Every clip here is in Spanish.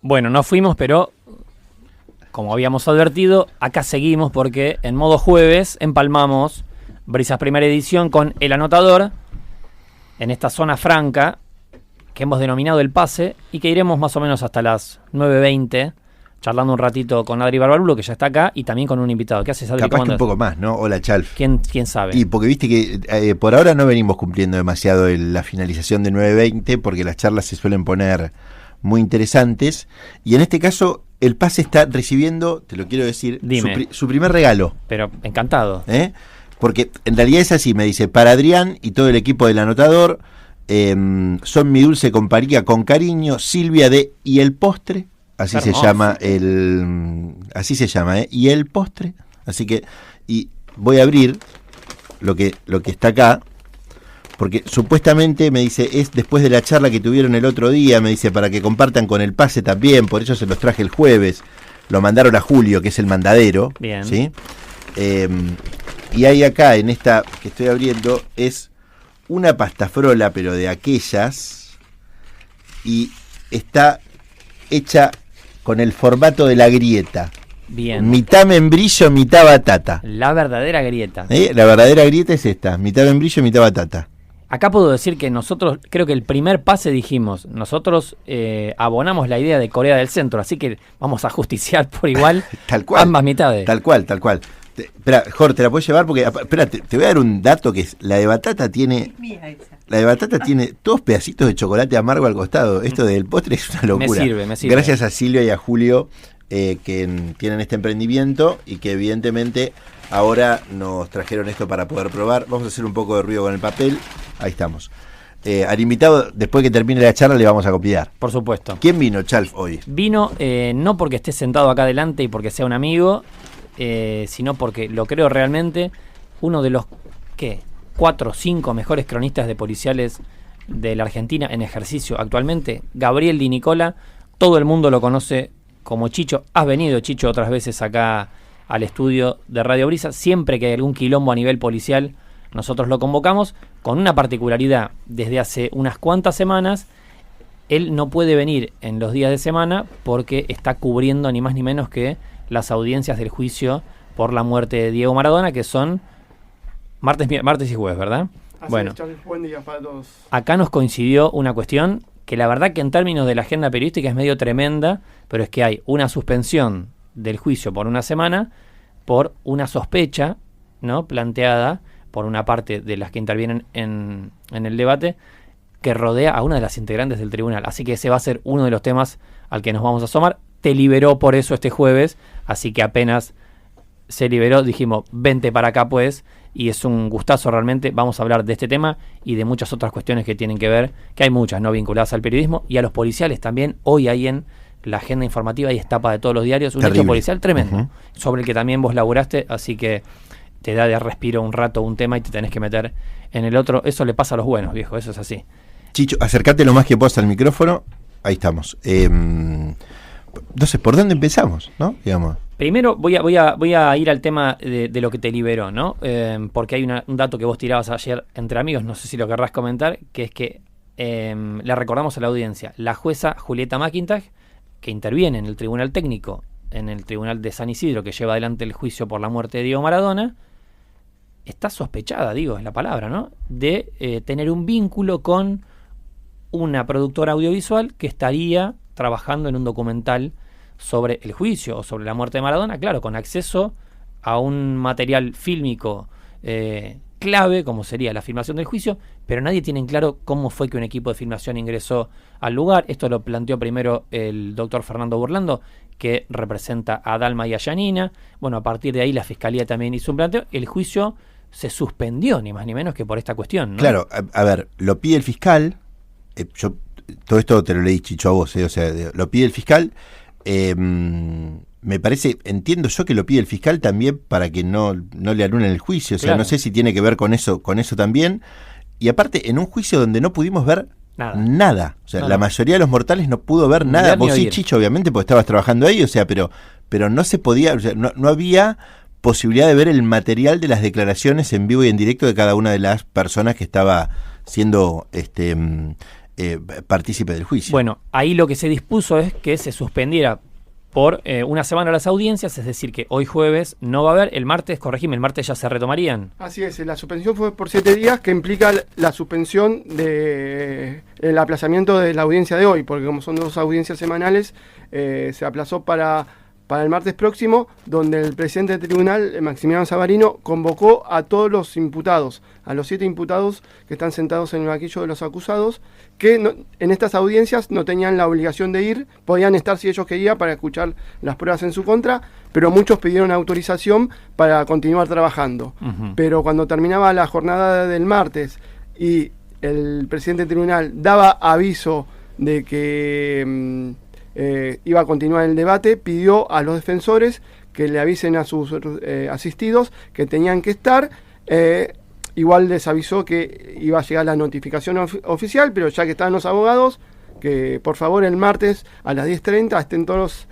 Bueno, no fuimos, pero como habíamos advertido, acá seguimos porque en modo jueves empalmamos Brisas Primera Edición con El Anotador en esta zona franca que hemos denominado El Pase y que iremos más o menos hasta las 9:20 charlando un ratito con Adri Barbarulo, que ya está acá, y también con un invitado. ¿Qué haces, Adri? Capaz que un poco más, ¿no? Hola, Chalf. ¿Quién sabe? Y porque viste que por ahora no venimos cumpliendo demasiado la finalización de 9:20 porque las charlas se suelen poner muy interesantes. Y en este caso, El Pase está recibiendo, te lo quiero decir, su primer regalo. Pero encantado. Porque en realidad es así, me dice, para Adrián y todo el equipo del Anotador, son mi dulce compañía con cariño, Silvia de Y el Postre. Así se llama y el postre. Así que, y voy a abrir lo que está acá, porque supuestamente me dice, es después de la charla que tuvieron el otro día, me dice, para que compartan con El Pase también, por eso se los traje el jueves. Lo mandaron a Julio, que es el mandadero. Bien. ¿Sí? Y hay acá, en esta que estoy abriendo, es una pastafrola, pero de aquellas, y está hecha con el formato de la grieta. Bien. Mitad membrillo, mitad batata. La verdadera grieta. La verdadera grieta es esta, mitad membrillo, mitad batata. Acá puedo decir que nosotros, creo que el primer pase dijimos, nosotros abonamos la idea de Corea del Centro, así que vamos a justiciar por igual tal cual, ambas mitades. Tal cual. Espera, Jorge, ¿te la puedes llevar? Porque, espérate, te voy a dar un dato que es, la de batata tiene 2 pedacitos de chocolate amargo al costado. Esto del postre es una locura. Me sirve. Gracias a Silvia y a Julio que tienen este emprendimiento y que evidentemente ahora nos trajeron esto para poder probar. Vamos a hacer un poco de ruido con el papel. Ahí estamos. Al invitado, después que termine la charla, le vamos a copiar. Por supuesto. ¿Quién vino, Chalf, hoy? Vino no porque esté sentado acá adelante y porque sea un amigo, sino porque lo creo realmente, uno de los 4 o 5 mejores cronistas de policiales de la Argentina en ejercicio actualmente, Gabriel Di Nicola. Todo el mundo lo conoce como Chicho. Has venido, Chicho, otras veces acá al estudio de Radio Brisa. Siempre que hay algún quilombo a nivel policial, nosotros lo convocamos, con una particularidad. Desde hace unas cuantas semanas, él no puede venir en los días de semana porque está cubriendo ni más ni menos que las audiencias del juicio por la muerte de Diego Maradona, que son martes y jueves, ¿verdad? Así bueno, es, buen día para todos. Acá nos coincidió una cuestión que la verdad que en términos de la agenda periodística es medio tremenda, pero es que hay una suspensión del juicio por una semana por una sospecha, ¿no?, planteada por una parte de las que intervienen en el debate, que rodea a una de las integrantes del tribunal. Así que ese va a ser uno de los temas al que nos vamos a asomar. Te liberó por eso este jueves, así que apenas se liberó dijimos, vente para acá pues, y es un gustazo realmente. Vamos a hablar de este tema y de muchas otras cuestiones que tienen que ver, que hay muchas, no vinculadas al periodismo y a los policiales también. Hoy hay en la agenda informativa y etapa de todos los diarios un hecho policial tremendo, sobre el que también vos laburaste, así que te da de respiro un rato un tema y te tenés que meter en el otro. Eso le pasa a los buenos, viejo, eso es así. Chicho, acércate lo más que puedas al micrófono. Ahí estamos. Entonces, ¿por dónde empezamos, no? Digamos. Primero voy a ir al tema de lo que te liberó, ¿no? Porque hay un dato que vos tirabas ayer entre amigos, no sé si lo querrás comentar, que es que le recordamos a la audiencia, la jueza Julieta McIntyre, que interviene en el Tribunal Técnico, en el Tribunal de San Isidro, que lleva adelante el juicio por la muerte de Diego Maradona, está sospechada, digo, es la palabra, ¿no?, de tener un vínculo con una productora audiovisual que estaría trabajando en un documental sobre el juicio o sobre la muerte de Maradona, claro, con acceso a un material fílmico clave, como sería la filmación del juicio, pero nadie tiene en claro cómo fue que un equipo de filmación ingresó al lugar. Esto lo planteó primero el doctor Fernando Burlando, que representa a Dalma y a Yanina. Bueno, a partir de ahí la Fiscalía también hizo un planteo. El juicio se suspendió, ni más ni menos que por esta cuestión, ¿no? Claro, a ver, lo pide el fiscal, yo todo esto te lo leí, Chicho, a vos, o sea, lo pide el fiscal, me parece, entiendo yo que lo pide el fiscal también para que no le anulen el juicio, o sea, claro. No sé si tiene que ver con eso también, y aparte, en un juicio donde no pudimos ver nada. O sea, la mayoría de los mortales no pudo ver nada. Vos sí, Chicho, obviamente, porque estabas trabajando ahí, o sea, pero no se podía, o sea, no había posibilidad de ver el material de las declaraciones en vivo y en directo de cada una de las personas que estaba siendo partícipe del juicio. Bueno, ahí lo que se dispuso es que se suspendiera por una semana las audiencias, es decir, que hoy jueves no va a haber, el martes, corregime, el martes ya se retomarían. Así es, la suspensión fue por 7 días, que implica la suspensión del aplazamiento de la audiencia de hoy, porque como son 2 audiencias semanales, se aplazó para el martes próximo, donde el presidente del tribunal, Maximiliano Savarino, convocó a todos los imputados, a los 7 imputados que están sentados en el banquillo de los acusados, que en estas audiencias no tenían la obligación de ir, podían estar si ellos querían para escuchar las pruebas en su contra, pero muchos pidieron autorización para continuar trabajando. Uh-huh. Pero cuando terminaba la jornada del martes y el presidente del tribunal daba aviso de que iba a continuar el debate, pidió a los defensores que le avisen a sus asistidos que tenían que estar. Igual les avisó que iba a llegar la notificación oficial, pero ya que estaban los abogados, que por favor el martes a las 10:30 estén todos los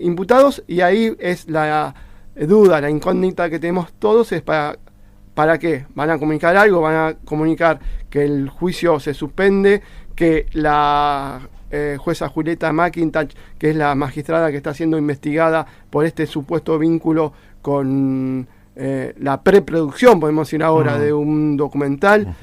imputados, y ahí es la duda, la incógnita que tenemos todos, es ¿para qué? ¿Van a comunicar algo? ¿Van a comunicar que el juicio se suspende, que la jueza Julieta McIntosh, que es la magistrada que está siendo investigada por este supuesto vínculo con la preproducción, podemos decir ahora, de un documental,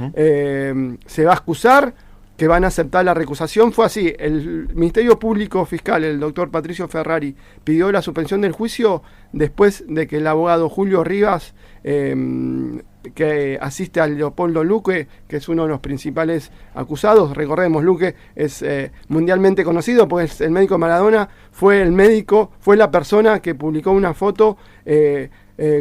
se va a excusar, que van a aceptar la recusación? Fue así. El Ministerio Público Fiscal, el doctor Patricio Ferrari, pidió la suspensión del juicio después de que el abogado Julio Rivas, que asiste a Leopoldo Luque, que es uno de los principales acusados, recordemos, Luque es mundialmente conocido, pues el médico Maradona fue la persona que publicó una foto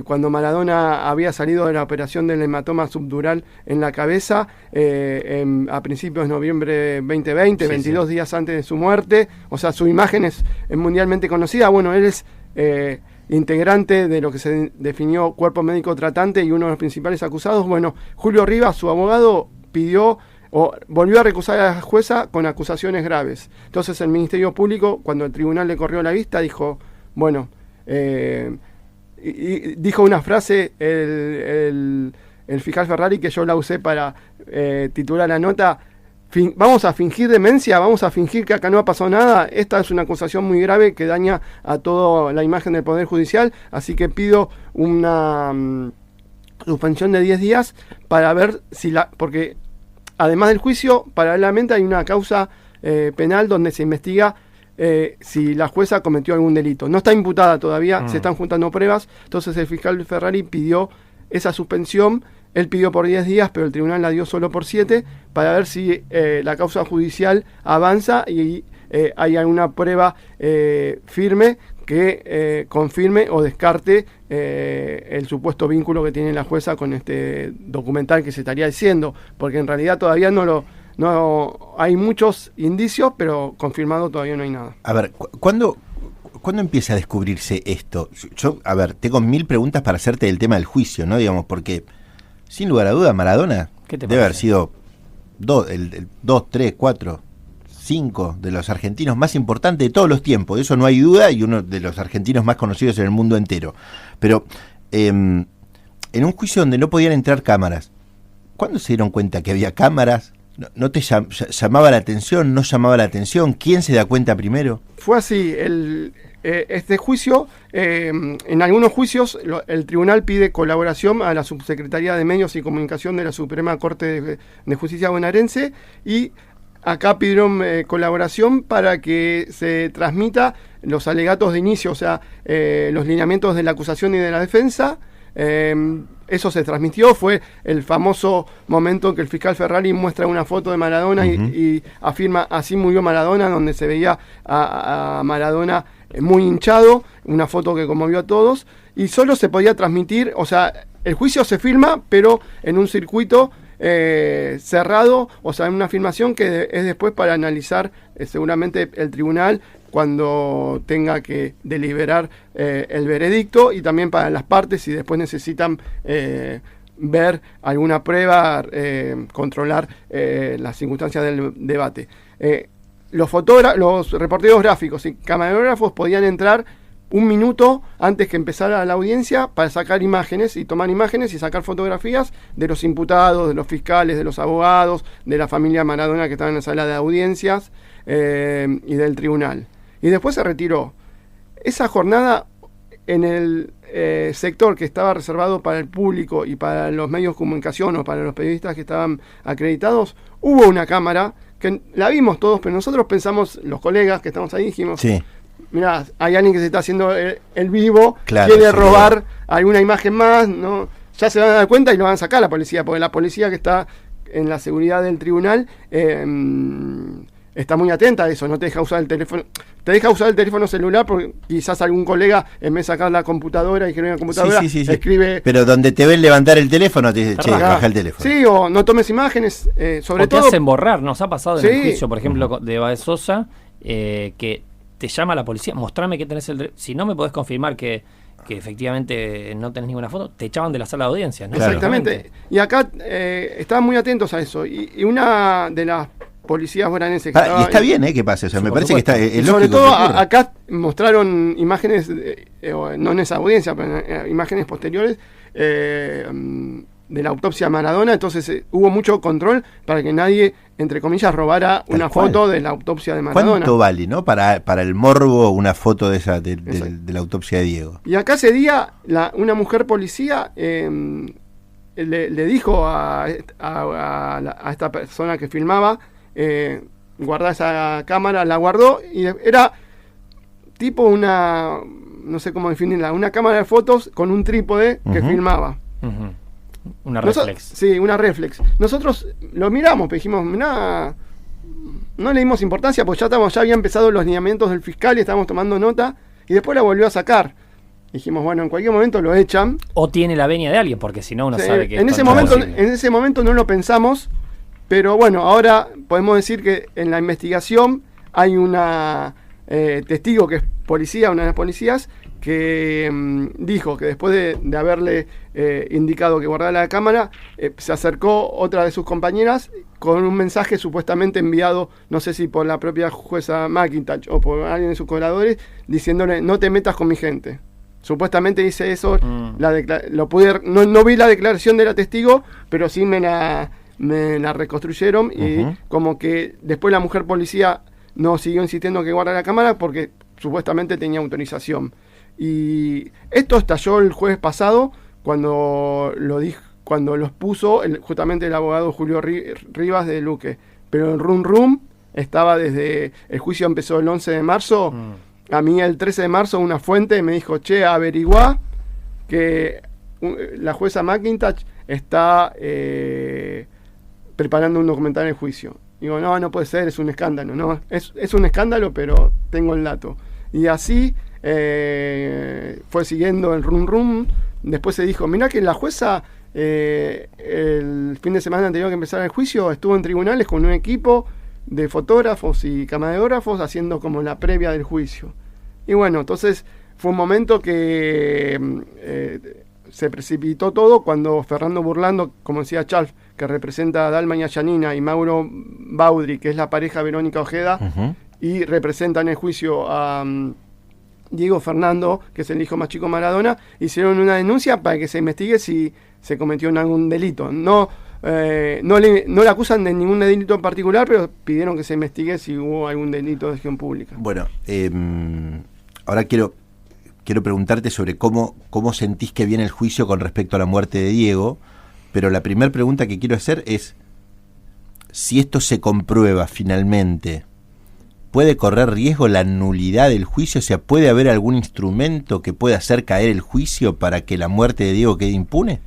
cuando Maradona había salido de la operación del hematoma subdural en la cabeza a principios de noviembre de 2020, 22 días antes de su muerte. O sea, su imagen es mundialmente conocida. Bueno, él es integrante de lo que se definió cuerpo médico tratante y uno de los principales acusados. Bueno, Julio Rivas, su abogado, volvió a recusar a la jueza con acusaciones graves. Entonces el Ministerio Público, cuando el tribunal le corrió la vista, dijo, bueno, y dijo una frase el fiscal Ferrari, que yo la usé para titular la nota: vamos a fingir demencia, vamos a fingir que acá no ha pasado nada. Esta es una acusación muy grave que daña a toda la imagen del Poder Judicial, así que pido una suspensión de 10 días para ver si porque además del juicio, paralelamente hay una causa penal donde se investiga si la jueza cometió algún delito. No está imputada todavía, se están juntando pruebas. Entonces el fiscal Ferrari pidió esa suspensión. Él pidió por 10 días, pero el tribunal la dio solo por 7, para ver si la causa judicial avanza y hay alguna prueba firme que confirme o descarte el supuesto vínculo que tiene la jueza con este documental que se estaría diciendo, porque en realidad todavía no hay muchos indicios, pero confirmado todavía no hay nada. A ver, ¿cuándo empieza a descubrirse esto? Yo, a ver, tengo 1000 preguntas para hacerte del tema del juicio, ¿no? Digamos, porque sin lugar a duda Maradona debe haber sido 2, 3, 4, 5 de los argentinos más importantes de todos los tiempos, de eso no hay duda, y uno de los argentinos más conocidos en el mundo entero. Pero en un juicio donde no podían entrar cámaras, ¿cuándo se dieron cuenta que había cámaras? ¿No te llamaba la atención? ¿No llamaba la atención? ¿Quién se da cuenta primero? Fue así. Este juicio, en algunos juicios, el tribunal pide colaboración a la Subsecretaría de Medios y Comunicación de la Suprema Corte de Justicia bonaerense, y acá pidieron colaboración para que se transmita los alegatos de inicio, o sea, los lineamientos de la acusación y de la defensa. Eso se transmitió, fue el famoso momento que el fiscal Ferrari muestra una foto de Maradona y afirma: así murió Maradona, donde se veía a Maradona muy hinchado, una foto que conmovió a todos, y solo se podía transmitir, o sea, el juicio se filma, pero en un circuito cerrado, o sea, en una filmación que es después para analizar seguramente el tribunal cuando tenga que deliberar el veredicto, y también para las partes si después necesitan ver alguna prueba, controlar las circunstancias del debate. Los reporteros gráficos y camarógrafos podían entrar un minuto antes que empezara la audiencia para sacar imágenes y tomar imágenes y sacar fotografías de los imputados, de los fiscales, de los abogados, de la familia Maradona que estaba en la sala de audiencias y del tribunal. Y después se retiró. Esa jornada en el sector que estaba reservado para el público y para los medios de comunicación o para los periodistas que estaban acreditados, hubo una cámara que la vimos todos, pero nosotros pensamos, los colegas que estamos ahí, dijimos, Sí. mirá, hay alguien que se está haciendo el vivo, Claro, quiere sí, robar alguna imagen más, ¿no? Ya se van a dar cuenta y lo van a sacar a la policía, porque la policía que está en la seguridad del tribunal está muy atenta a eso, no te deja usar el teléfono, te deja usar el teléfono celular porque quizás algún colega en vez de sacar la computadora y escribir en la computadora, Sí. escribe... Pero donde te ven levantar el teléfono, te dice, che, Ajá. baja el teléfono. Sí, o no tomes imágenes, sobre O te todo... hacen borrar, nos ha pasado en Sí. el juicio, por ejemplo, de Baez Sosa, que te llama la policía, mostrame que tenés si no me podés confirmar que efectivamente no tenés ninguna foto, te echaban de la sala de audiencias, ¿no? Claro. Exactamente. Y acá estaban muy atentos a eso. Y una de las policías bonaerenses que Y estaba está bien, que pase. O sea, Sí, me por parece que supuesto. está. Es sobre lógico todo que ocurra. acá mostraron imágenes, no en esa audiencia, pero imágenes posteriores de la autopsia de Maradona. Entonces hubo mucho control para que nadie, entre comillas, robara Tal una cual. foto de la autopsia de Maradona. ¿Cuánto vale, no? Para el morbo, una foto de esa de Exacto. la autopsia de Diego. Y acá ese día una mujer policía le dijo a esta persona que filmaba, guardá esa cámara, la guardó y era tipo una, no sé cómo definirla, una cámara de fotos con un trípode que Ujú. filmaba. Ujú. Una Noso- reflex. Sí, una reflex. Nosotros lo miramos, pero dijimos, mirá, no le dimos importancia, porque ya habían empezado los lineamientos del fiscal y estábamos tomando nota, y después la volvió a sacar. Dijimos, bueno, en cualquier momento lo echan. O tiene la venia de alguien, porque si no uno Sí, sabe que en esto ese no es momento, posible. en ese momento no lo pensamos, pero bueno, ahora podemos decir que en la investigación hay una testigo que es policía, una de las policías, que dijo que después de haberle indicado que guardara la cámara, se acercó otra de sus compañeras con un mensaje supuestamente enviado, no sé si por la propia jueza McIntosh o por alguien de sus colaboradores, diciéndole, no te metas con mi gente. Supuestamente dice eso, no vi la declaración de la testigo, pero sí me la reconstruyeron y Ujú. como que después la mujer policía no siguió insistiendo que guarda la cámara porque supuestamente tenía autorización. Y esto estalló el jueves pasado cuando cuando los puso justamente el abogado Julio Rivas de Luque. Pero el Rum estaba desde, el juicio empezó el 11 de marzo. A mí el 13 de marzo una fuente me dijo, che, averiguá que la jueza McIntosh está preparando un documental en el juicio. Digo, no puede ser, es un escándalo. No, es un escándalo, pero tengo el dato. Y así fue siguiendo el rum. Después se dijo, mirá que la jueza el fin de semana anterior que empezara el juicio estuvo en tribunales con un equipo de fotógrafos y camarógrafos haciendo como la previa del juicio. Y bueno, entonces fue un momento que se precipitó todo cuando Fernando Burlando, como decía Charles, que representa a Dalma y a Yanina, y Mauro Baudri, que es la pareja Verónica Ojeda, Ujú. y representa en el juicio a Diego Fernando, que es el hijo más chico de Maradona, hicieron una denuncia para que se investigue si se cometió algún delito. No le acusan de ningún delito en particular, pero pidieron que se investigue si hubo algún delito de gestión pública. Bueno, ahora quiero preguntarte sobre cómo sentís que viene el juicio con respecto a la muerte de Diego, pero la primera pregunta que quiero hacer es, si esto se comprueba finalmente, ¿puede correr riesgo la nulidad del juicio? O sea, ¿puede haber algún instrumento que pueda hacer caer el juicio para que la muerte de Diego quede impune?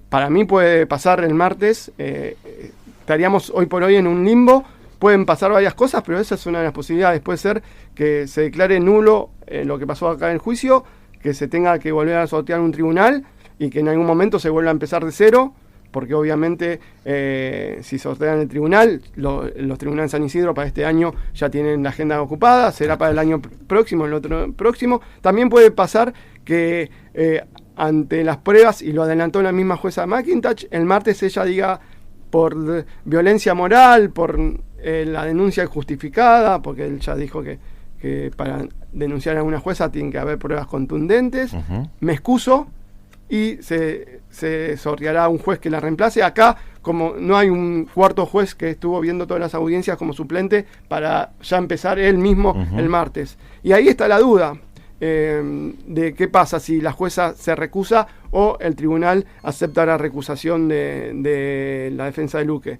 Para mí puede pasar el martes, estaríamos hoy por hoy en un limbo, pueden pasar varias cosas, pero esa es una de las posibilidades. Puede ser que se declare nulo lo que pasó acá en el juicio, que se tenga que volver a sortear un tribunal y que en algún momento se vuelva a empezar de cero, porque obviamente si sortean el tribunal, los tribunales de San Isidro para este año ya tienen la agenda ocupada, será para el año próximo, el otro próximo. También puede pasar que ante las pruebas, y lo adelantó la misma jueza McIntosh, el martes ella diga violencia moral, por la denuncia injustificada, porque él ya dijo que que para denunciar a una jueza tiene que haber pruebas contundentes. Ujú. Me excuso y se sorteará un juez que la reemplace. Acá, como no hay un cuarto juez que estuvo viendo todas las audiencias como suplente, para ya empezar él mismo Ujú. el martes. Y ahí está la duda de qué pasa si la jueza se recusa o el tribunal acepta la recusación de la defensa de Luque.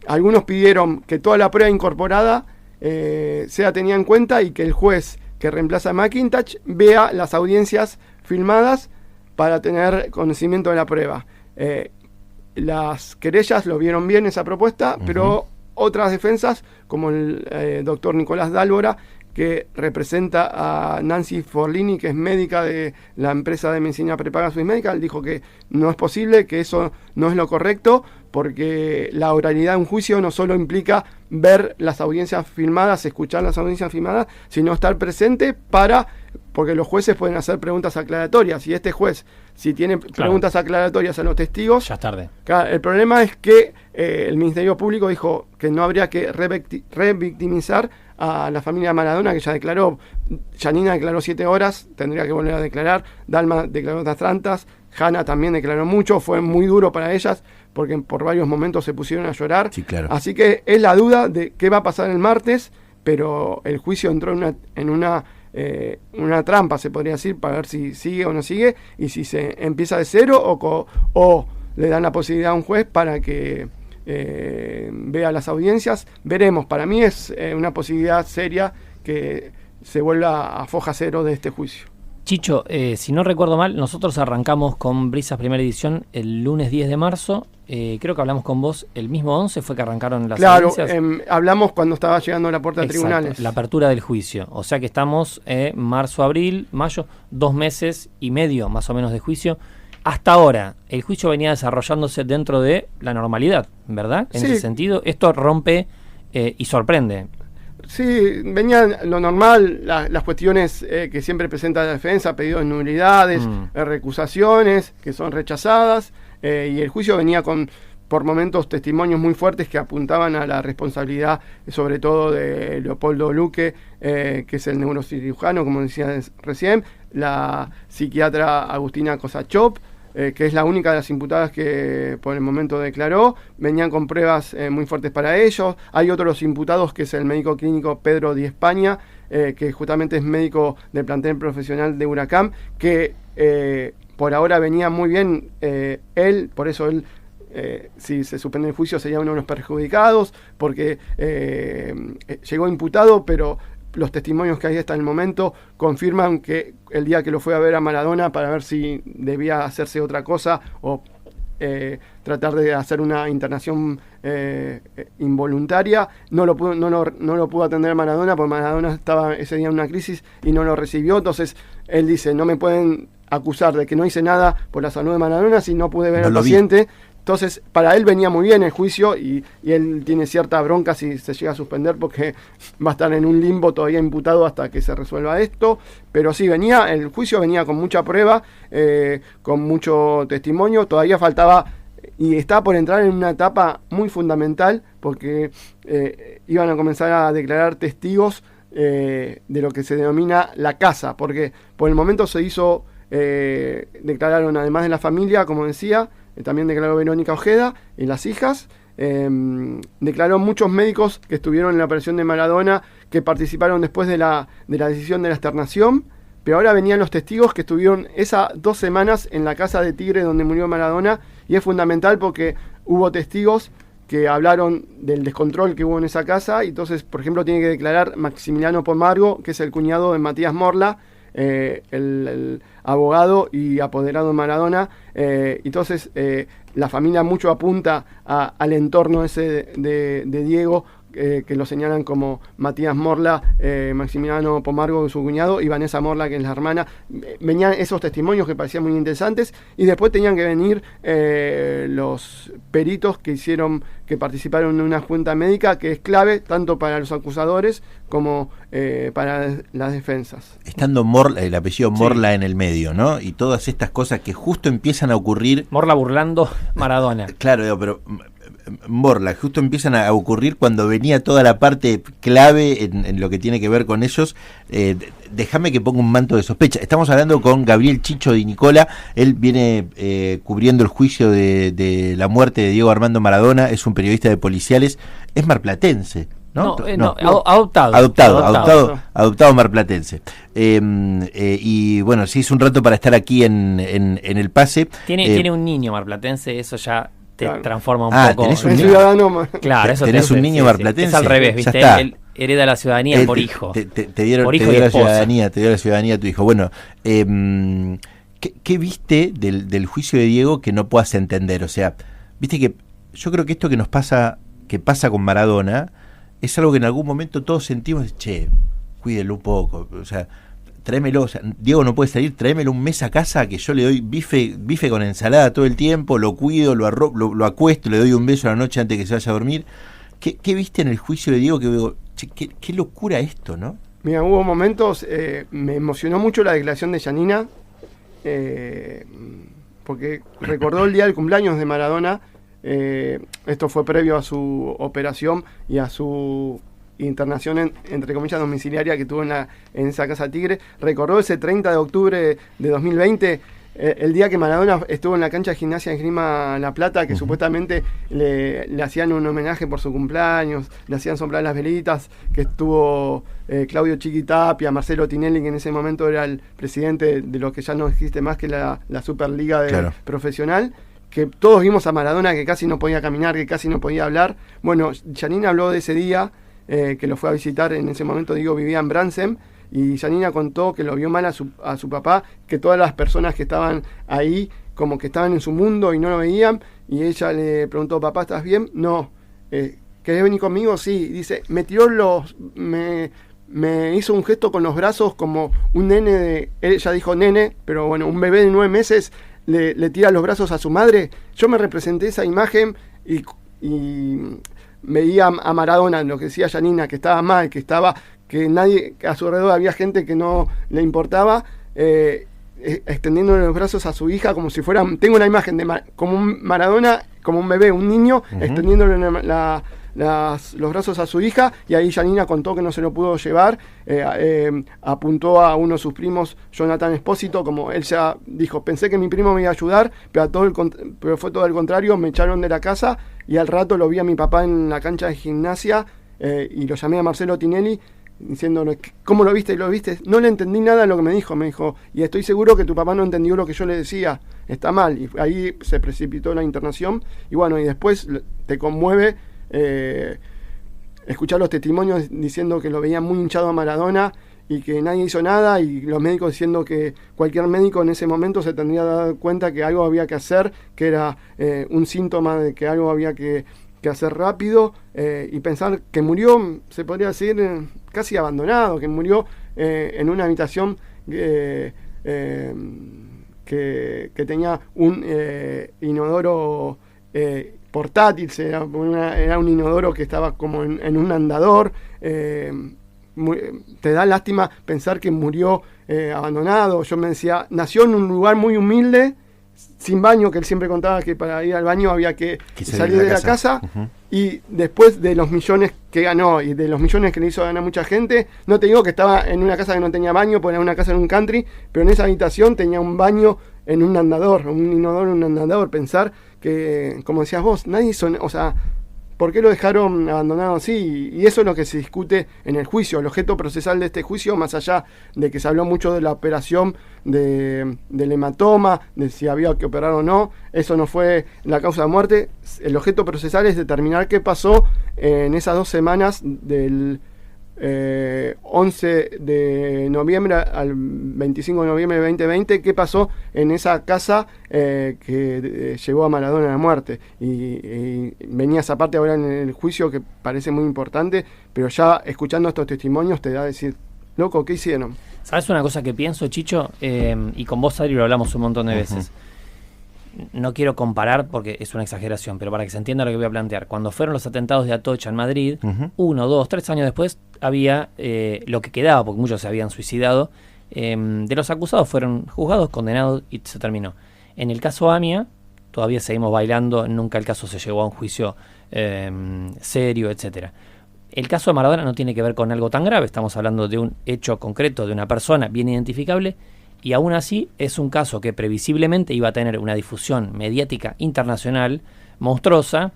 Algunos pidieron que toda la prueba incorporada sea tenida en cuenta y que el juez que reemplaza a McIntosh vea las audiencias filmadas para tener conocimiento de la prueba. Las querellas lo vieron bien esa propuesta, pero otras defensas, como el doctor Nicolás Dálvora, que representa a Nancy Forlini, que es médica de la empresa de medicina prepaga Swiss Medical, dijo que no es posible, que eso no es lo correcto, porque la oralidad de un juicio no solo implica ver las audiencias filmadas, escuchar las audiencias filmadas, sino estar presente porque los jueces pueden hacer preguntas aclaratorias, y este juez, si tiene preguntas aclaratorias a los testigos, Ya es tarde. claro, el problema es que el Ministerio Público dijo que no habría que revictimizar a la familia Maradona, que ya declaró. Janina declaró 7 horas, tendría que volver a declarar. Dalma declaró otras tantas. Hanna también declaró mucho, fue muy duro para ellas porque por varios momentos se pusieron a llorar. Sí, claro. Así que es la duda de qué va a pasar el martes, pero el juicio entró en una trampa, se podría decir, para ver si sigue o no sigue, y si se empieza de cero o le dan la posibilidad a un juez para que vea las audiencias. Veremos, para mí es una posibilidad seria que se vuelva a foja cero de este juicio. Chicho, si no recuerdo mal, nosotros arrancamos con Brisas primera edición el lunes 10 de marzo. Creo que hablamos con vos el mismo 11, fue que arrancaron las audiencias. Hablamos cuando estaba llegando a la puerta de Exacto, tribunales. la apertura del juicio. O sea que estamos marzo, abril, mayo, 2 meses y medio más o menos de juicio. Hasta ahora, el juicio venía desarrollándose dentro de la normalidad, ¿verdad? En ese sentido, esto rompe y sorprende. Sí, venía lo normal, las cuestiones que siempre presenta la defensa, pedidos de nulidades, recusaciones que son rechazadas, y el juicio venía con, por momentos, testimonios muy fuertes que apuntaban a la responsabilidad, sobre todo de Leopoldo Luque, que es el neurocirujano, como decía recién, la psiquiatra Agustina Kosachov, que es la única de las imputadas que por el momento declaró. Venían con pruebas muy fuertes para ellos. Hay otros imputados, que es el médico clínico Pedro Di España, que justamente es médico del plantel profesional de Huracán, que por ahora venía muy bien por eso él, si se suspende el juicio, sería uno de los perjudicados, porque llegó imputado, pero los testimonios que hay hasta el momento confirman que el día que lo fue a ver a Maradona para ver si debía hacerse otra cosa o tratar de hacer una internación involuntaria, no lo pudo atender a Maradona, porque Maradona estaba ese día en una crisis y no lo recibió. Entonces él dice, no me pueden acusar de que no hice nada por la salud de Maradona si no pude ver al paciente. Entonces, para él venía muy bien el juicio y él tiene cierta bronca si se llega a suspender, porque va a estar en un limbo todavía imputado hasta que se resuelva esto. Pero sí, el juicio venía con mucha prueba, con mucho testimonio. Todavía faltaba, y está por entrar en una etapa muy fundamental, porque iban a comenzar a declarar testigos de lo que se denomina la casa, porque por el momento se hizo, declararon, además de la familia, como decía, también declaró Verónica Ojeda y las hijas. Declaró muchos médicos que estuvieron en la operación de Maradona, que participaron después de la decisión de la externación. Pero ahora venían los testigos que estuvieron esas 2 semanas en la casa de Tigre donde murió Maradona, y es fundamental porque hubo testigos que hablaron del descontrol que hubo en esa casa. Y entonces, por ejemplo, tiene que declarar Maximiliano Pomargo, que es el cuñado de Matías Morla, el abogado y apoderado de Maradona. Entonces la familia mucho apunta al entorno ese de Diego, que lo señalan como Matías Morla, Maximiliano Pomargo, su cuñado, y Vanessa Morla, que es la hermana. Venían esos testimonios que parecían muy interesantes, y después tenían que venir los peritos que participaron en una junta médica, que es clave tanto para los acusadores como para las defensas. Estando el apellido Morla en el medio, ¿no? Y todas estas cosas que justo empiezan a ocurrir. Morla burlando Maradona. Claro, pero Morla, justo empiezan a ocurrir cuando venía toda la parte clave en lo que tiene que ver con ellos. Déjame que ponga un manto de sospecha. Estamos hablando con Gabriel Chicho Di Nicola. Él viene cubriendo el juicio de la muerte de Diego Armando Maradona. Es un periodista de Policiales. Es marplatense, ¿no? Adoptado marplatense. Y bueno, sí, es un rato para estar aquí en el pase. Tiene un niño marplatense, eso ya te transforma un poco. ¿Tenés un ciudadano? Claro, eso tenés un niño marplatense. Es al revés, ¿viste? Él hereda la ciudadanía por hijo. Te dio la ciudadanía tu hijo. Bueno, ¿qué viste del juicio de Diego que no puedas entender? O sea, viste que yo creo que esto que pasa con Maradona es algo que en algún momento todos sentimos, cuídelo un poco, o sea, tráemelo, o sea, Diego no puede salir, tráemelo un mes a casa que yo le doy bife con ensalada todo el tiempo, lo cuido, lo acuesto, le doy un beso a la noche antes que se vaya a dormir. ¿Qué viste en el juicio de Diego que digo, qué locura esto, ¿no? Mira, hubo momentos, me emocionó mucho la declaración de Yanina, porque recordó el día del cumpleaños de Maradona. Esto fue previo a su operación y a su internación entre comillas domiciliaria que tuvo en esa Casa Tigre. Recordó ese 30 de octubre de 2020, el día que Maradona estuvo en la cancha de Gimnasia de Esgrima La Plata, que supuestamente le hacían un homenaje por su cumpleaños, le hacían soplar las velitas, que estuvo Claudio Chiquitapia, Marcelo Tinelli, que en ese momento era el presidente de lo que ya no existe más que la Superliga profesional, que todos vimos a Maradona que casi no podía caminar, que casi no podía hablar. Bueno, Yanina habló de ese día, que lo fue a visitar en ese momento, vivía en Bransen, y Yanina contó que lo vio mal a su papá, que todas las personas que estaban ahí como que estaban en su mundo y no lo veían, y ella le preguntó, papá, ¿estás bien? No. ¿Querés venir conmigo? Sí. Dice, me hizo un gesto con los brazos como un nene ella dijo nene, pero bueno, un bebé de 9 meses le tira los brazos a su madre. Yo me representé esa imagen y veía a Maradona, lo que decía Yanina, que estaba mal, que nadie, a su alrededor había gente que no le importaba, extendiendo los brazos a su hija como si fueran, tengo una imagen como un Maradona, como un bebé, un niño, extendiéndole los brazos a su hija, y ahí Yanina contó que no se lo pudo llevar, apuntó a uno de sus primos, Jonathan Espósito, como él ya dijo, pensé que mi primo me iba a ayudar, pero fue todo al contrario, me echaron de la casa, y al rato lo vi a mi papá en la cancha de Gimnasia, y lo llamé a Marcelo Tinelli, diciéndole, ¿cómo lo viste? ¿Lo viste? No le entendí nada de lo que me dijo, y estoy seguro que tu papá no entendió lo que yo le decía, está mal, y ahí se precipitó la internación, y bueno, y después te conmueve escuchar los testimonios diciendo que lo veían muy hinchado a Maradona y que nadie hizo nada, y los médicos diciendo que cualquier médico en ese momento se tendría dado cuenta que algo había que hacer, que era un síntoma de que algo había que hacer rápido, y pensar que murió, se podría decir, casi abandonado, que murió en una habitación que tenía un inodoro portátil, era un inodoro que estaba como en un andador. Te da lástima pensar que murió abandonado. Yo me decía, nació en un lugar muy humilde, sin baño, que él siempre contaba que para ir al baño había que salir de la casa. Y después de los millones que ganó y de los millones que le hizo ganar mucha gente, no te digo que estaba en una casa que no tenía baño, porque era una casa en un country, pero en esa habitación tenía un baño en un andador, un inodoro en un andador. Pensar que, como decías vos, nadie hizo, o sea, ¿por qué lo dejaron abandonado así? Y eso es lo que se discute en el juicio, el objeto procesal de este juicio, más allá de que se habló mucho de la operación del hematoma, de si había que operar o no. Eso no fue la causa de muerte. El objeto procesal es determinar qué pasó en esas 2 semanas del 11 de noviembre al 25 de noviembre de 2020, qué pasó en esa casa que llevó a Maradona a la muerte. Y venía esa parte ahora en el juicio que parece muy importante, pero ya escuchando estos testimonios te da a decir, loco, ¿qué hicieron? ¿Sabes una cosa que pienso, Chicho? Y con vos, Adri, lo hablamos un montón de veces. No quiero comparar porque es una exageración, pero para que se entienda lo que voy a plantear. Cuando fueron los atentados de Atocha en Madrid, 1, 2, 3 años después había lo que quedaba, porque muchos se habían suicidado, de los acusados fueron juzgados, condenados y se terminó. En el caso AMIA, todavía seguimos bailando, nunca el caso se llegó a un juicio serio, etcétera. El caso de Maradona no tiene que ver con algo tan grave, estamos hablando de un hecho concreto, de una persona bien identificable, y aún así es un caso que previsiblemente iba a tener una difusión mediática internacional monstruosa.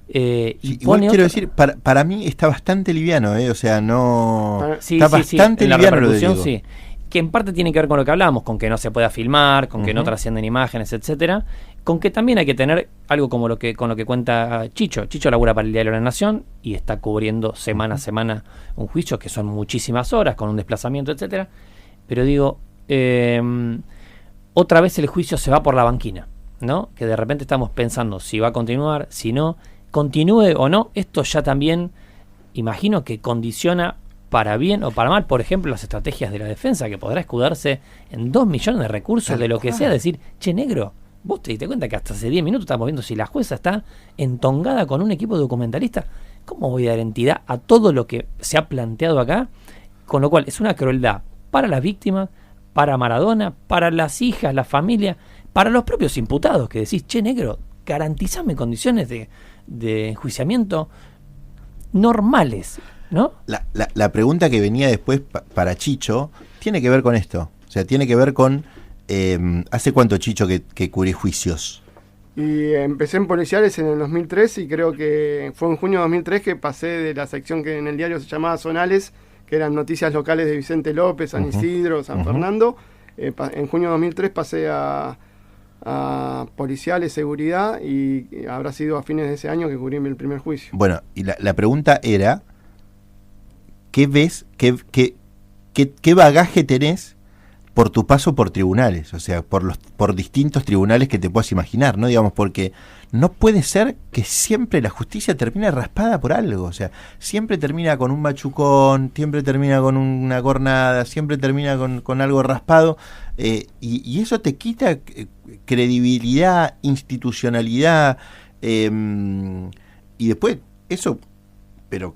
Igual quiero decir, para mí está bastante liviano, o sea, no... Sí, está sí, bastante en la liviano lo de repercusión, Diego. sí. Que en parte tiene que ver con lo que hablamos, con que no se pueda filmar, con que no trascienden imágenes, etcétera, con que también hay que tener algo como con lo que cuenta Chicho. Chicho labura para el Diario de la Nación y está cubriendo semana a semana un juicio que son muchísimas horas, con un desplazamiento, etcétera. Pero digo, otra vez el juicio se va por la banquina, ¿no? Que de repente estamos pensando si va a continuar, si no, continúe o no. Esto ya también, imagino que condiciona para bien o para mal, por ejemplo, las estrategias de la defensa, que podrá escudarse en 2 millones de recursos, de lo que sea, decir, che, negro, vos te diste cuenta que hasta hace 10 minutos estamos viendo si la jueza está entongada con un equipo de documentalistas. ¿Cómo voy a dar entidad a todo lo que se ha planteado acá? Con lo cual es una crueldad para las víctimas, para Maradona, para las hijas, la familia, para los propios imputados, que decís, che, negro, garantizame condiciones de enjuiciamiento normales, ¿no? La pregunta que venía después para Chicho tiene que ver con esto. O sea, tiene que ver con... ¿hace cuánto, Chicho, que cubrís juicios? Y empecé en policiales en el 2003 y creo que fue en junio de 2003 que pasé de la sección que en el diario se llamaba Zonales, que eran noticias locales de Vicente López, San Isidro, San Fernando. En junio de 2003 pasé a policiales, seguridad, y habrá sido a fines de ese año que cubrí el primer juicio. Bueno, y la pregunta era... ¿Qué ves? ¿Qué bagaje tenés por tu paso por tribunales? O sea, por distintos tribunales que te puedas imaginar, ¿no? Digamos, porque no puede ser que siempre la justicia termine raspada por algo. O sea, siempre termina con un machucón, siempre termina con una cornada, siempre termina con algo raspado. Y eso te quita credibilidad, institucionalidad. Y después, eso... pero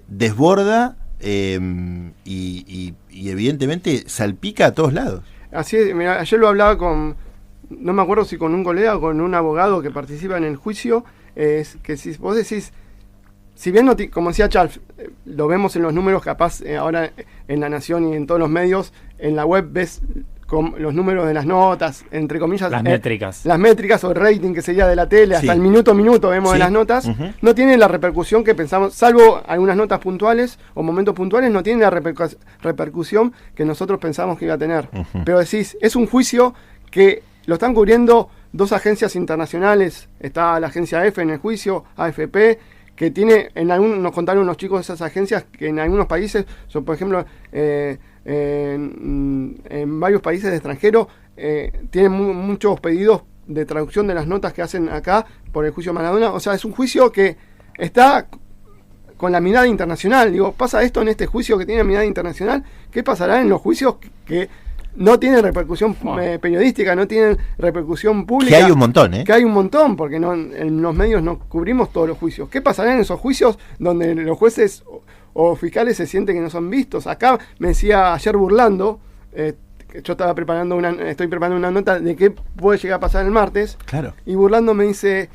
desborda y evidentemente salpica a todos lados. Así es, mira, ayer lo hablaba no me acuerdo si con un colega o con un abogado que participa en el juicio, es que si vos decís, si bien, como decía Charles, lo vemos en los números, capaz ahora en La Nación y en todos los medios, en la web ves con los números de las notas, entre comillas, las métricas. Las métricas o el rating que sería de la tele, hasta el minuto a minuto vemos de las notas, no tienen la repercusión que pensamos, salvo algunas notas puntuales o momentos puntuales, no tienen la repercusión que nosotros pensamos que iba a tener. Pero decís, es un juicio que lo están cubriendo 2 agencias internacionales, está la agencia EFE en el juicio, AFP, que tiene, nos contaron unos chicos de esas agencias que en algunos países, por ejemplo, en varios países de extranjero, tienen muchos pedidos de traducción de las notas que hacen acá por el juicio de Maradona. O sea, es un juicio que está con la mirada internacional. Digo, pasa esto en este juicio que tiene mirada internacional, ¿qué pasará en los juicios que no tienen repercusión periodística, no tienen repercusión pública? Que hay un montón, ¿eh? Que hay un montón, porque en los medios no cubrimos todos los juicios. ¿Qué pasará en esos juicios donde los jueces o fiscales se sienten que no son vistos? Acá me decía ayer burlando, yo estoy preparando una nota de qué puede llegar a pasar el martes. Claro. Y burlando me dice,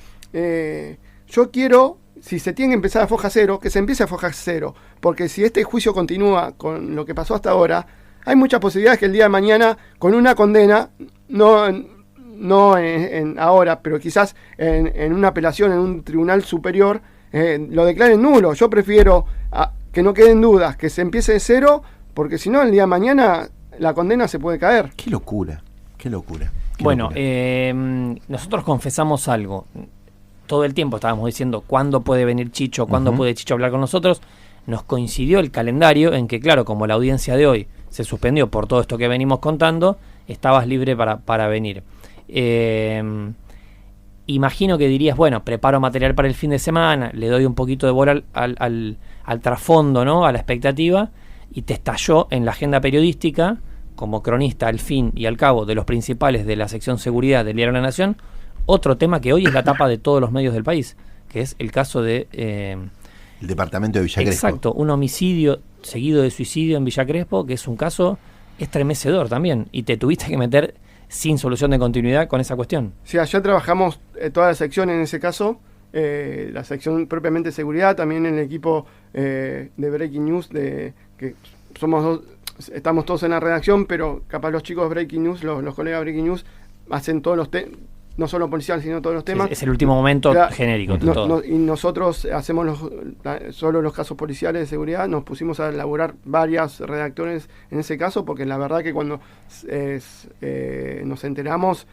yo quiero, si se tiene que empezar a foja cero, que se empiece a foja cero, porque si este juicio continúa con lo que pasó hasta ahora, hay muchas posibilidades que el día de mañana, con una condena, no ahora, pero quizás en una apelación en un tribunal superior, lo declaren nulo. Yo prefiero que no queden dudas, que se empiece de cero, porque si no, el día de mañana la condena se puede caer. Qué locura, qué locura. Bueno, nosotros confesamos algo. Todo el tiempo estábamos diciendo cuándo puede venir Chicho, cuándo puede Chicho hablar con nosotros. Nos coincidió el calendario en que, claro, como la audiencia de hoy se suspendió por todo esto que venimos contando, estabas libre para venir. Imagino que dirías, bueno, preparo material para el fin de semana, le doy un poquito de bola al trasfondo, ¿no? A la expectativa, y te estalló en la agenda periodística, como cronista al fin y al cabo de los principales de la sección seguridad del Diario de la Nación, otro tema que hoy es la tapa de todos los medios del país, que es el caso de... el departamento de Villa Crespo. Exacto, un homicidio seguido de suicidio en Villa Crespo, que es un caso estremecedor también, y te tuviste que meter sin solución de continuidad con esa cuestión. Sí, allá trabajamos toda la sección en ese caso, la sección propiamente de seguridad, también en el equipo de Breaking News, que somos dos, estamos todos en la redacción, pero capaz los chicos de Breaking News, los colegas de Breaking News, hacen todos los no solo policiales, sino todos los temas. Es el último momento genérico. Y nosotros hacemos solo los casos policiales de seguridad. Nos pusimos a elaborar varias redactores en ese caso, porque la verdad que cuando nos enteramos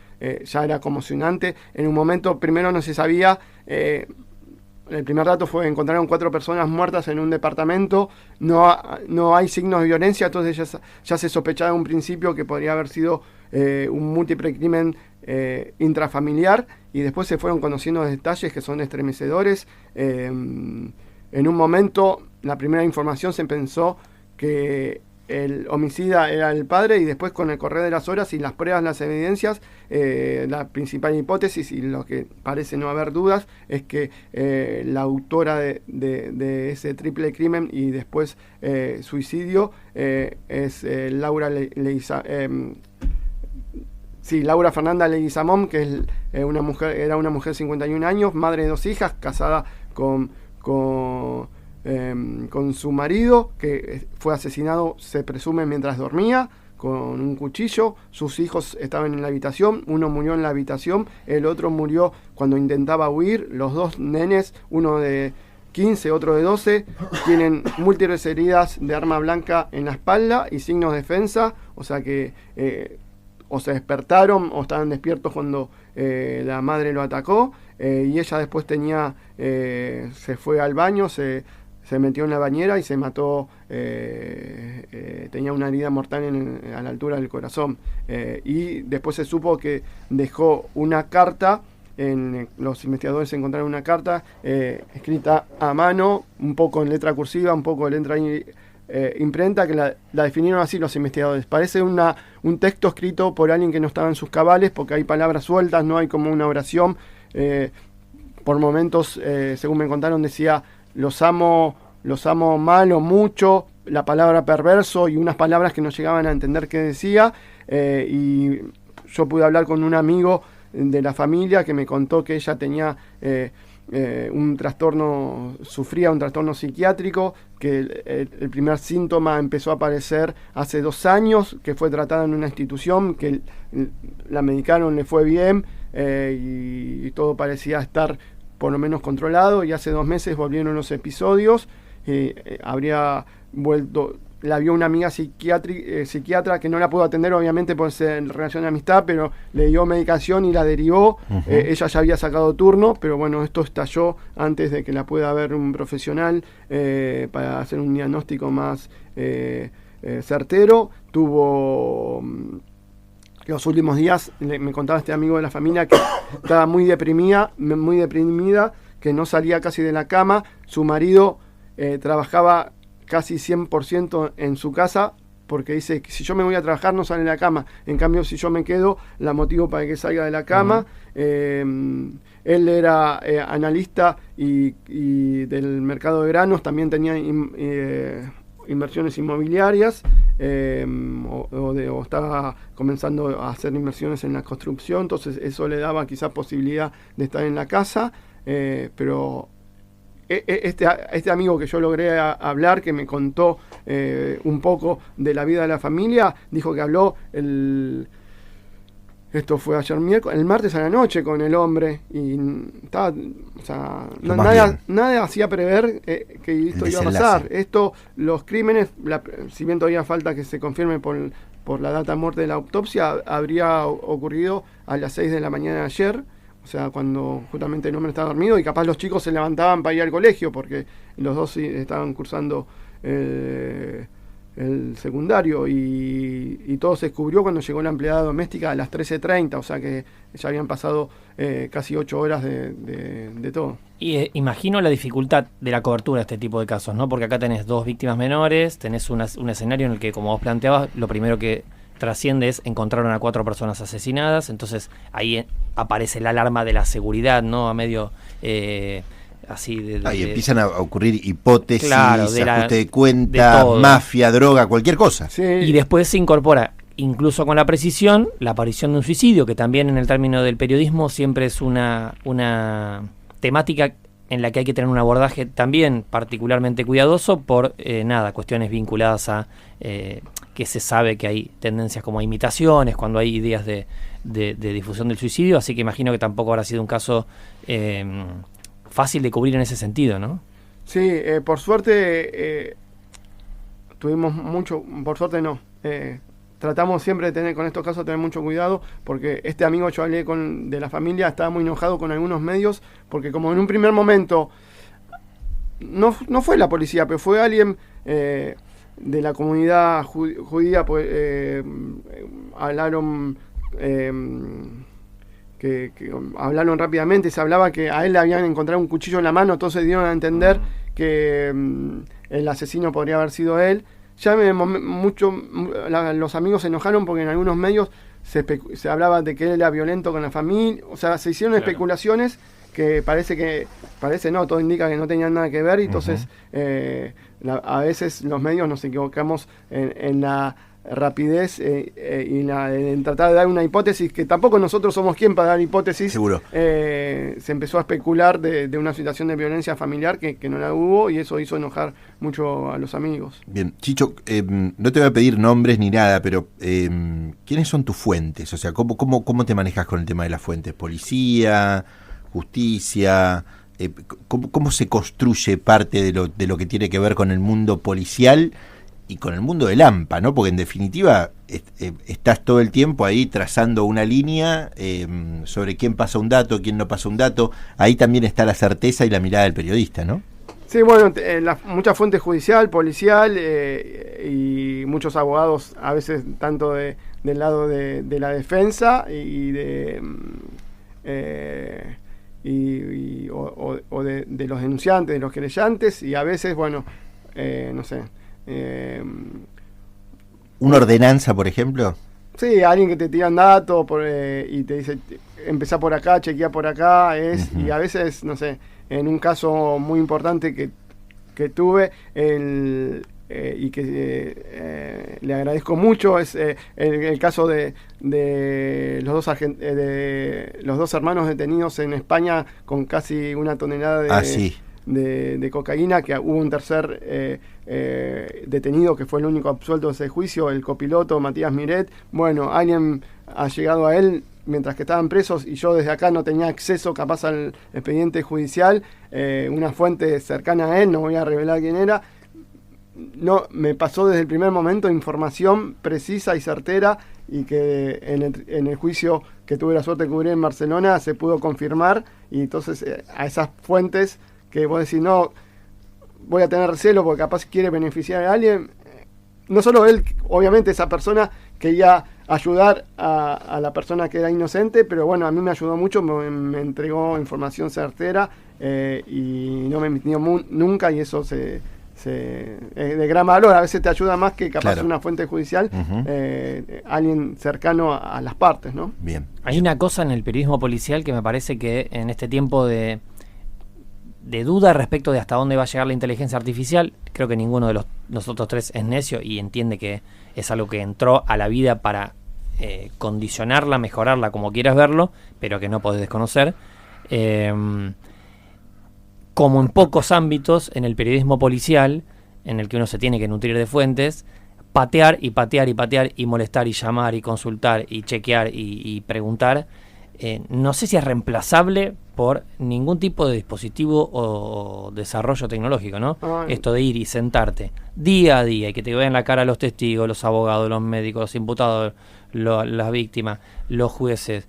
ya era conmocionante. En un momento, primero no se sabía... el primer dato fue: encontraron 4 personas muertas en un departamento, no hay signos de violencia, entonces ya se sospechaba en un principio que podría haber sido un múltiple crimen intrafamiliar, y después se fueron conociendo detalles que son estremecedores. En un momento, la primera información se pensó que el homicida era el padre, y después, con el correr de las horas y las pruebas, las evidencias, la principal hipótesis, y lo que parece no haber dudas, es que la autora de ese triple crimen y después suicidio es Laura Laura Fernanda Leguizamón, que es era una mujer de 51 años, madre de 2 hijas, casada con su marido, que fue asesinado, se presume, mientras dormía, con un cuchillo. Sus hijos estaban en la habitación, uno murió en la habitación, el otro murió cuando intentaba huir. Los 2 nenes, uno de 15, otro de 12, tienen múltiples heridas de arma blanca en la espalda y signos de defensa, o sea que o se despertaron o estaban despiertos cuando la madre lo atacó, y ella después se fue al baño, se metió en la bañera y se mató. Tenía una herida mortal a la altura del corazón, y después se supo que dejó una carta. Los investigadores encontraron una carta escrita a mano, un poco en letra cursiva, un poco en letra imprenta, que la definieron así los investigadores: parece un texto escrito por alguien que no estaba en sus cabales, porque hay palabras sueltas, no hay como una oración. Por momentos, según me contaron, decía: los amo mal o mucho, la palabra perverso, y unas palabras que no llegaban a entender qué decía. Y yo pude hablar con un amigo de la familia que me contó que ella tenía sufría un trastorno psiquiátrico, que el primer síntoma empezó a aparecer hace 2 años, que fue tratada en una institución, que la medicaron, le fue bien, y todo parecía estar por lo menos controlado, y hace 2 meses volvieron los episodios. Habría vuelto, la vio una amiga psiquiatra que no la pudo atender, obviamente, por ser relación de amistad, pero le dio medicación y la derivó. Ella ya había sacado turno, pero bueno, esto estalló antes de que la pueda ver un profesional para hacer un diagnóstico más certero. Tuvo los últimos días, me contaba este amigo de la familia, que estaba muy deprimida, que no salía casi de la cama. Su marido trabajaba casi 100% en su casa, porque dice que si yo me voy a trabajar no sale de la cama, en cambio si yo me quedo la motivo para que salga de la cama. Él era analista y del mercado de granos, también tenía inversiones inmobiliarias, o estaba comenzando a hacer inversiones en la construcción, entonces eso le daba quizás posibilidad de estar en la casa, pero este amigo que yo logré hablar, que me contó un poco de la vida de la familia, dijo que habló esto fue ayer miércoles, el martes a la noche, con el hombre, y estaba, o sea, nada hacía prever que esto iba a pasar. Los crímenes, si bien todavía falta que se confirme por la data muerte de la autopsia, habría ocurrido a las 6 de la mañana de ayer. O sea, cuando justamente el hombre estaba dormido, y capaz los chicos se levantaban para ir al colegio, porque los 2 estaban cursando el secundario, y todo se descubrió cuando llegó la empleada doméstica a las 13:30, o sea que ya habían pasado casi 8 horas de todo. Y imagino la dificultad de la cobertura de este tipo de casos, ¿no? Porque acá tenés 2 víctimas menores, tenés un escenario en el que, como vos planteabas, lo primero que trasciende es: encontraron a 4 personas asesinadas. Entonces ahí aparece la alarma de la seguridad, ¿no? A medio así y empiezan a ocurrir hipótesis, claro, ajuste de cuenta, mafia, droga, cualquier cosa. Sí. Y después se incorpora, incluso con la precisión, la aparición de un suicidio, que también en el término del periodismo siempre es una temática en la que hay que tener un abordaje también particularmente cuidadoso por, cuestiones vinculadas a que se sabe que hay tendencias como a imitaciones, cuando hay ideas de difusión del suicidio, así que imagino que tampoco habrá sido un caso fácil de cubrir en ese sentido, ¿no? Sí, por suerte tuvimos mucho, por suerte no, tratamos siempre de tener con estos casos tener mucho cuidado, porque este amigo, yo hablé de la familia, estaba muy enojado con algunos medios, porque como en un primer momento no fue la policía, pero fue alguien de la comunidad judía, pues hablaron que hablaron rápidamente, se hablaba que a él le habían encontrado un cuchillo en la mano, entonces dieron a entender que el asesino podría haber sido él. Ya los amigos se enojaron porque en algunos medios se hablaba de que él era violento con la familia, o sea, se hicieron especulaciones que parece no, todo indica que no tenían nada que ver, y entonces a veces los medios nos equivocamos en la rapidez y en tratar de dar una hipótesis, que tampoco nosotros somos quien para dar hipótesis. Seguro. Se empezó a especular de una situación de violencia familiar que no la hubo, y eso hizo enojar mucho a los amigos. Bien, Chicho, no te voy a pedir nombres ni nada, pero ¿quiénes son tus fuentes? O sea, ¿cómo te manejas con el tema de las fuentes? ¿Policía? ¿Justicia? ¿Cómo se construye parte de lo que tiene que ver con el mundo policial y con el mundo del AMPA, ¿no? Porque en definitiva estás todo el tiempo ahí trazando una línea sobre quién pasa un dato, quién no pasa un dato. Ahí también está la certeza y la mirada del periodista, ¿no? Sí, bueno, mucha fuente judicial, policial y muchos abogados, a veces tanto del lado de la defensa y de los denunciantes, de los querellantes, y a veces, bueno, no sé. ¿Una ordenanza, por ejemplo? Sí, alguien que te tiran datos y te dice, empezá por acá, chequea por acá, y a veces, no sé, en un caso muy importante que tuve, y que le agradezco mucho, es el caso de los dos hermanos detenidos en España con casi 1 tonelada de cocaína, que hubo un tercer detenido que fue el único absuelto de ese juicio, el copiloto Matías Miret. Bueno, alguien ha llegado a él mientras que estaban presos, y yo desde acá no tenía acceso capaz al expediente judicial, una fuente cercana a él, no voy a revelar quién era, no me pasó desde el primer momento información precisa y certera, y que en el juicio que tuve la suerte de cubrir en Barcelona se pudo confirmar, y entonces a esas fuentes que vos decís, no, voy a tener recelo porque capaz quiere beneficiar a alguien, no solo él, obviamente esa persona quería ayudar a la persona que era inocente, pero bueno, a mí me ayudó mucho, me entregó información certera, y no me mintió nunca, y eso es de gran valor. A veces te ayuda más que capaz una fuente judicial, alguien cercano a las partes, ¿no? Bien. Hay una cosa en el periodismo policial que me parece que en este tiempo de duda respecto de hasta dónde va a llegar la inteligencia artificial, creo que ninguno de nosotros tres es necio y entiende que es algo que entró a la vida para condicionarla, mejorarla, como quieras verlo, pero que no podés desconocer. Como en pocos ámbitos en el periodismo policial, en el que uno se tiene que nutrir de fuentes, patear y patear y patear y molestar y llamar y consultar y chequear y preguntar, no sé si es reemplazable por ningún tipo de dispositivo o desarrollo tecnológico, ¿no? Esto de ir y sentarte día a día y que te vean la cara los testigos, los abogados, los médicos, los imputados, las víctimas, los jueces,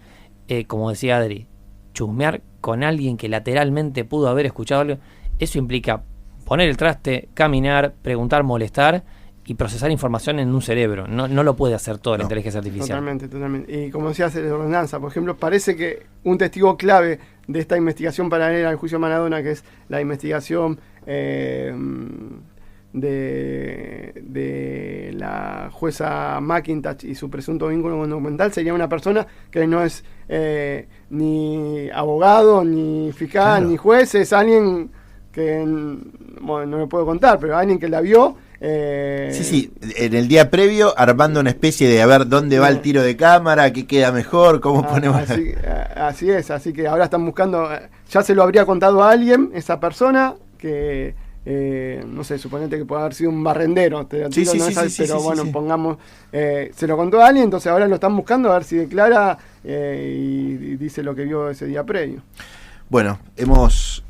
como decía Adri, chusmear con alguien que lateralmente pudo haber escuchado algo, eso implica poner el traste, caminar, preguntar, molestar y procesar información en un cerebro. No lo puede hacer toda la inteligencia artificial. Totalmente. Y como decías, la ordenanza, por ejemplo, parece que un testigo clave de esta investigación paralela al juicio Maradona, que es la investigación de la jueza McIntosh y su presunto vínculo documental, sería una persona que no es ni abogado, ni fiscal, ni juez, es alguien que, bueno, no me puedo contar, pero alguien que la vio Sí, en el día previo armando una especie de a ver dónde va el tiro de cámara, qué queda mejor, cómo ponemos... Así es, así que ahora están buscando, ya se lo habría contado a alguien, esa persona, que no sé, suponete que puede haber sido un barrendero, pero pongamos, se lo contó a alguien, entonces ahora lo están buscando a ver si declara y dice lo que vio ese día previo. Bueno, hemos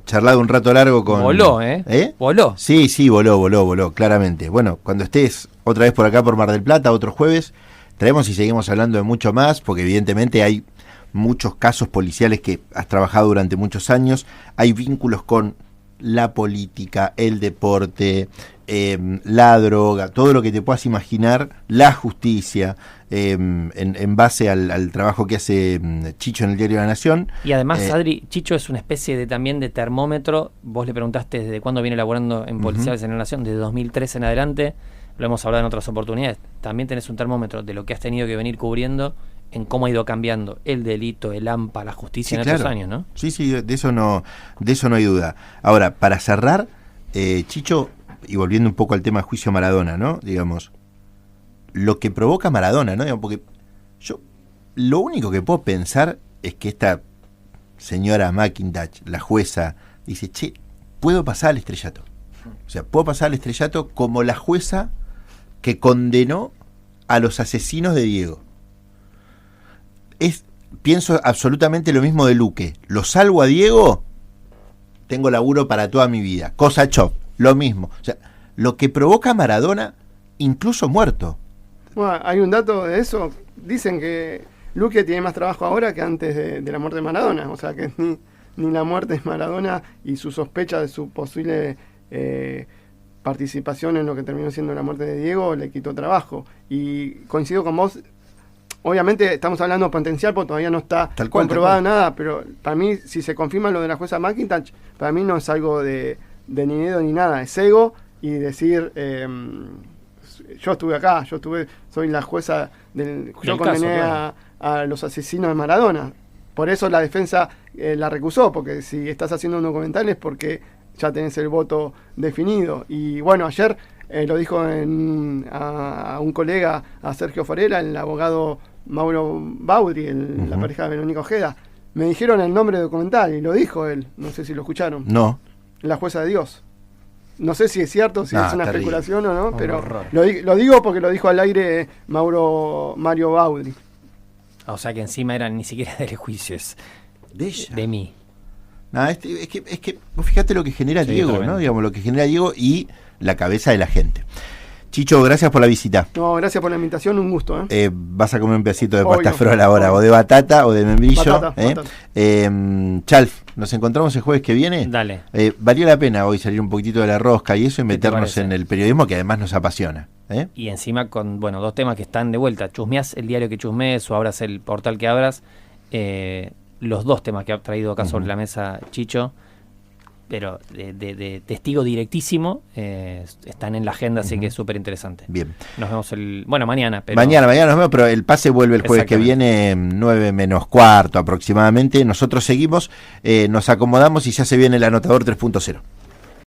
charlado un rato largo con... Voló, ¿eh? Voló. Sí, voló, claramente. Bueno, cuando estés otra vez por acá por Mar del Plata, otro jueves, traemos y seguimos hablando de mucho más, porque evidentemente hay muchos casos policiales que has trabajado durante muchos años, hay vínculos con la política, el deporte, la droga, todo lo que te puedas imaginar, la justicia, en base al trabajo que hace Chicho en el Diario de la Nación. Y además, Adri, Chicho es una especie también de termómetro. Vos le preguntaste desde cuándo viene laburando en Policiales en la Nación, desde 2013 en adelante, lo hemos hablado en otras oportunidades. También tenés un termómetro de lo que has tenido que venir cubriendo, en cómo ha ido cambiando el delito, el AMPA, la justicia en estos años, ¿no? Sí, de eso no hay duda. Ahora, para cerrar, Chicho, y volviendo un poco al tema de juicio Maradona, ¿no? Digamos, lo que provoca Maradona, ¿no? Digamos, porque yo lo único que puedo pensar es que esta señora McIntosh, la jueza, dice, che, puedo pasar al estrellato. O sea, puedo pasar al estrellato como la jueza que condenó a los asesinos de Diego. Pienso absolutamente lo mismo de Luque. Lo salvo a Diego, tengo laburo para toda mi vida. Cosa Chop, lo mismo. O sea, lo que provoca Maradona, incluso muerto. Bueno, hay un dato de eso. Dicen que Luque tiene más trabajo ahora que antes de la muerte de Maradona. O sea, que ni la muerte de Maradona y su sospecha de su posible participación en lo que terminó siendo la muerte de Diego le quitó trabajo. Y coincido con vos. Obviamente estamos hablando potencial porque todavía no está comprobado nada, pero para mí, si se confirma lo de la jueza McIntosh, para mí no es algo de ni dedo ni nada, es ego y decir, yo estuve acá, soy la jueza yo condené a los asesinos de Maradona. Por eso la defensa la recusó, porque si estás haciendo un documental es porque ya tenés el voto definido. Y bueno, ayer lo dijo a un colega, a Sergio Forela, el abogado Mauro Baudri, la pareja de Verónica Ojeda. Me dijeron el nombre del documental y lo dijo él. No sé si lo escucharon. No. La jueza de Dios. No sé si es cierto, si es una especulación o no, pero horror. Lo digo porque lo dijo al aire Mario Baudri. O sea que encima eran ni siquiera del juicio, es de ella. De mí. No, es que vos fíjate lo que genera Diego, tremendo. ¿No? Digamos, lo que genera Diego y la cabeza de la gente. Chicho, gracias por la visita. No, gracias por la invitación, un gusto. Vas a comer un pedacito de pasta frola ahora, o de batata o de membrillo. Batata. Chalf, nos encontramos el jueves que viene. Dale. Valió la pena hoy salir un poquitito de la rosca y eso y meternos en el periodismo que además nos apasiona. Y encima con, dos temas que están de vuelta. Chusmeás el diario que chusmees o abras el portal que abras. Los dos temas que ha traído acá sobre la mesa Chicho, pero de testigo directísimo, están en la agenda, así que es súper interesante. Bien. Nos vemos mañana. Pero... Mañana nos vemos, pero el pase vuelve el jueves que viene, 9 menos cuarto aproximadamente. Nosotros seguimos, nos acomodamos y ya se viene el anotador 3.0.